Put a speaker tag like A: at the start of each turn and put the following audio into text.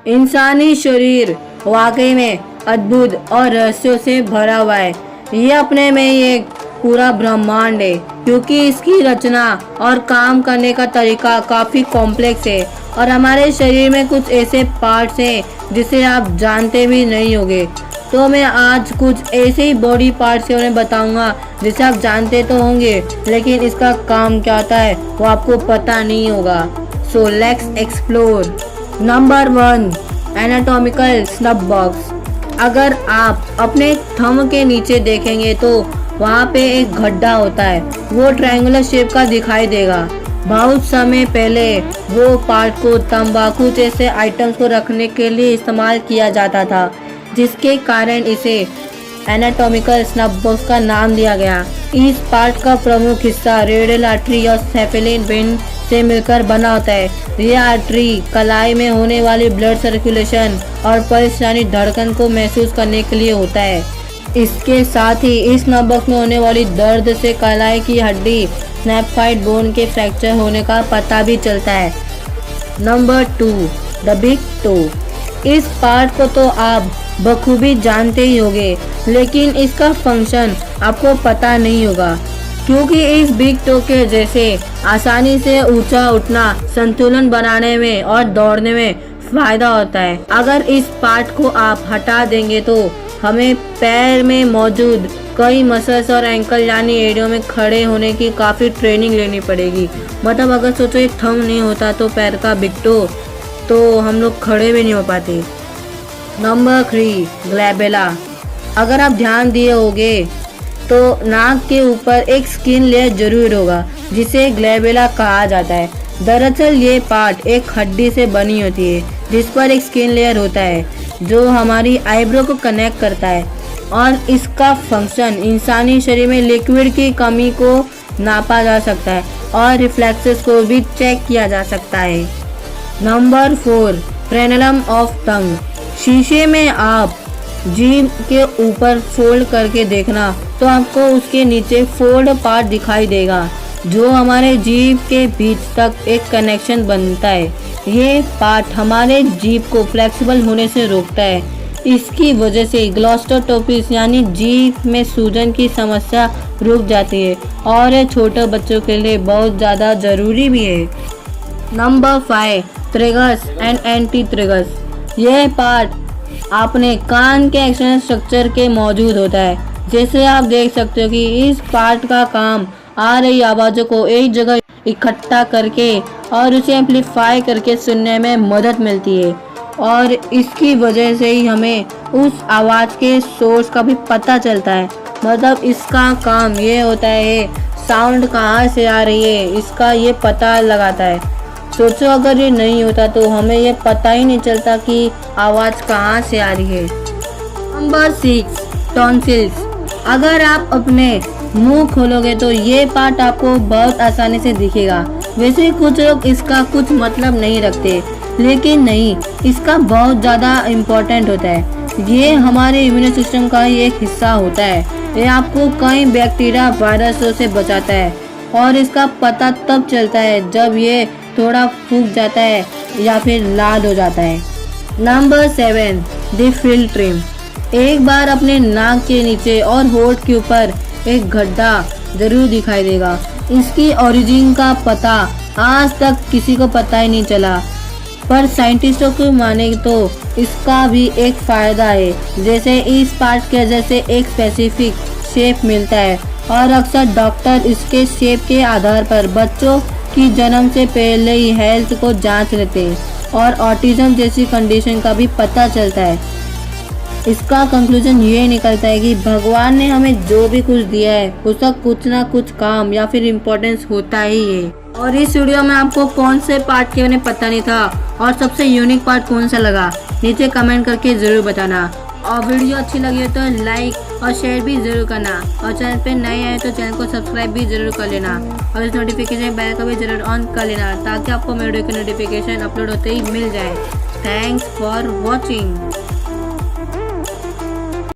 A: इंसानी शरीर वाकई में अद्भुत और रहस्यों से भरा हुआ है। ये अपने में ही एक पूरा ब्रह्मांड है, क्योंकि इसकी रचना और काम करने का तरीका काफ़ी कॉम्प्लेक्स है। और हमारे शरीर में कुछ ऐसे पार्ट्स हैं जिसे आप जानते भी नहीं होंगे। तो मैं आज कुछ ऐसे ही बॉडी पार्ट्स के बारे में बताऊंगा जिसे आप जानते तो होंगे, लेकिन इसका काम क्या होता है वो आपको पता नहीं होगा। So let's explore. Number 1, anatomical snuff box. अगर आप अपने थंब के नीचे देखेंगे तो वहाँ पे एक गड्ढा होता है, वो ट्रायंगुलर शेप का दिखाई देगा। बहुत समय पहले वो पार्ट को तंबाकू जैसे आइटम्स को रखने के लिए इस्तेमाल किया जाता था, जिसके कारण इसे एनाटॉमिकल स्नफ बॉक्स का नाम दिया गया। इस पार्ट का प्रमुख हिस्सा रेडियल आर्टरी और सेफेलिन वेन से मिलकर बना होता है। यह आर्टरी कलाई में होने वाली ब्लड सर्कुलेशन और पल्स यानी धड़कन को महसूस करने के लिए होता है। इसके साथ ही इस स्नफ बॉक्स में होने वाली दर्द से कलाई की हड्डी स्नैपफाइड बोन के फ्रैक्चर होने का पता भी चलता है। Number 2, the big toe. इस पार्ट को तो आप बखूबी जानते ही होंगे, लेकिन इसका फंक्शन आपको पता नहीं होगा, क्योंकि इस बिग टो के जैसे आसानी से ऊंचा उठना, संतुलन बनाने में और दौड़ने में फायदा होता है। अगर इस पार्ट को आप हटा देंगे तो हमें पैर में मौजूद कई मसल्स और एंकल यानी एड़ियों में खड़े होने की काफ़ी ट्रेनिंग लेनी पड़ेगी। मतलब अगर सोचो एक थंब नहीं होता तो पैर का बिग टो, तो हम लोग खड़े भी नहीं हो पाते। Number 3, glabella. अगर आप ध्यान दिए होंगे तो नाक के ऊपर एक स्किन लेयर जरूर होगा जिसे ग्लैबेला कहा जाता है। दरअसल ये पार्ट एक हड्डी से बनी होती है जिस पर एक स्किन लेयर होता है जो हमारी आईब्रो को कनेक्ट करता है, और इसका फंक्शन इंसानी शरीर में लिक्विड की कमी को नापा जा सकता है और रिफ्लेक्सेस को भी चेक किया जा सकता है। Number 4, frenulum of tongue. शीशे में आप जीभ के ऊपर फोल्ड करके देखना तो आपको उसके नीचे फोल्ड पार्ट दिखाई देगा जो हमारे जीभ के बीच तक एक कनेक्शन बनता है। ये पार्ट हमारे जीभ को फ्लेक्सिबल होने से रोकता है। इसकी वजह से ग्लोस्टोटोपिस यानी जीभ में सूजन की समस्या रुक जाती है, और ये छोटे बच्चों के लिए बहुत ज़्यादा ज़रूरी भी है। Number 5, triggers and anti triggers. यह पार्ट अपने कान के एक्सटर्नल स्ट्रक्चर के मौजूद होता है। जैसे आप देख सकते हो कि इस पार्ट का काम आ रही आवाज़ों को एक जगह इकट्ठा करके और उसे एम्पलीफाई करके सुनने में मदद मिलती है, और इसकी वजह से ही हमें उस आवाज़ के सोर्स का भी पता चलता है। मतलब इसका काम ये होता है साउंड कहाँ से आ रही है इसका ये पता लगाता है। सोचो अगर ये नहीं होता तो हमें ये पता ही नहीं चलता कि आवाज़ कहाँ से आ रही है। Number 6, tonsils. अगर आप अपने मुंह खोलोगे तो ये पार्ट आपको बहुत आसानी से दिखेगा। वैसे कुछ लोग इसका कुछ मतलब नहीं रखते, लेकिन नहीं, इसका बहुत ज़्यादा इम्पोर्टेंट होता है। ये हमारे इम्यून सिस्टम का ही एक हिस्सा होता है। ये आपको कई बैक्टीरिया वायरसों से बचाता है, और इसका पता तब चलता है जब ये थोड़ा फूक जाता है या फिर लाल हो जाता है। Number 7, the frill trim. एक बार अपने नाक के नीचे और होंठ के ऊपर एक गड्ढा जरूर दिखाई देगा। इसकी ओरिजिन का पता आज तक किसी को पता ही नहीं चला, पर साइंटिस्टों को माने तो इसका भी एक फ़ायदा है। जैसे इस पार्ट के जैसे एक स्पेसिफिक शेप मिलता है, और अक्सर डॉक्टर इसके शेप के आधार पर बच्चों की जन्म से पहले ही हेल्थ को जांच लेते हैं, और ऑटिज्म जैसी कंडीशन का भी पता चलता है। इसका कंक्लूजन ये निकलता है कि भगवान ने हमें जो भी कुछ दिया है उसका कुछ ना कुछ काम या फिर इम्पोर्टेंस होता ही है। और इस वीडियो में आपको कौन से पार्ट के बारे में पता नहीं था और सबसे यूनिक पार्ट कौन सा लगा, नीचे कमेंट करके ज़रूर बताना। और वीडियो अच्छी लगी हो तो लाइक और शेयर भी ज़रूर करना, और चैनल पे नए आए तो चैनल को सब्सक्राइब भी ज़रूर कर लेना, और इस नोटिफिकेशन बेल को भी ज़रूर ऑन कर लेना ताकि आपको मेरे वीडियो की नोटिफिकेशन अपलोड होते ही मिल जाए। Thanks for watching.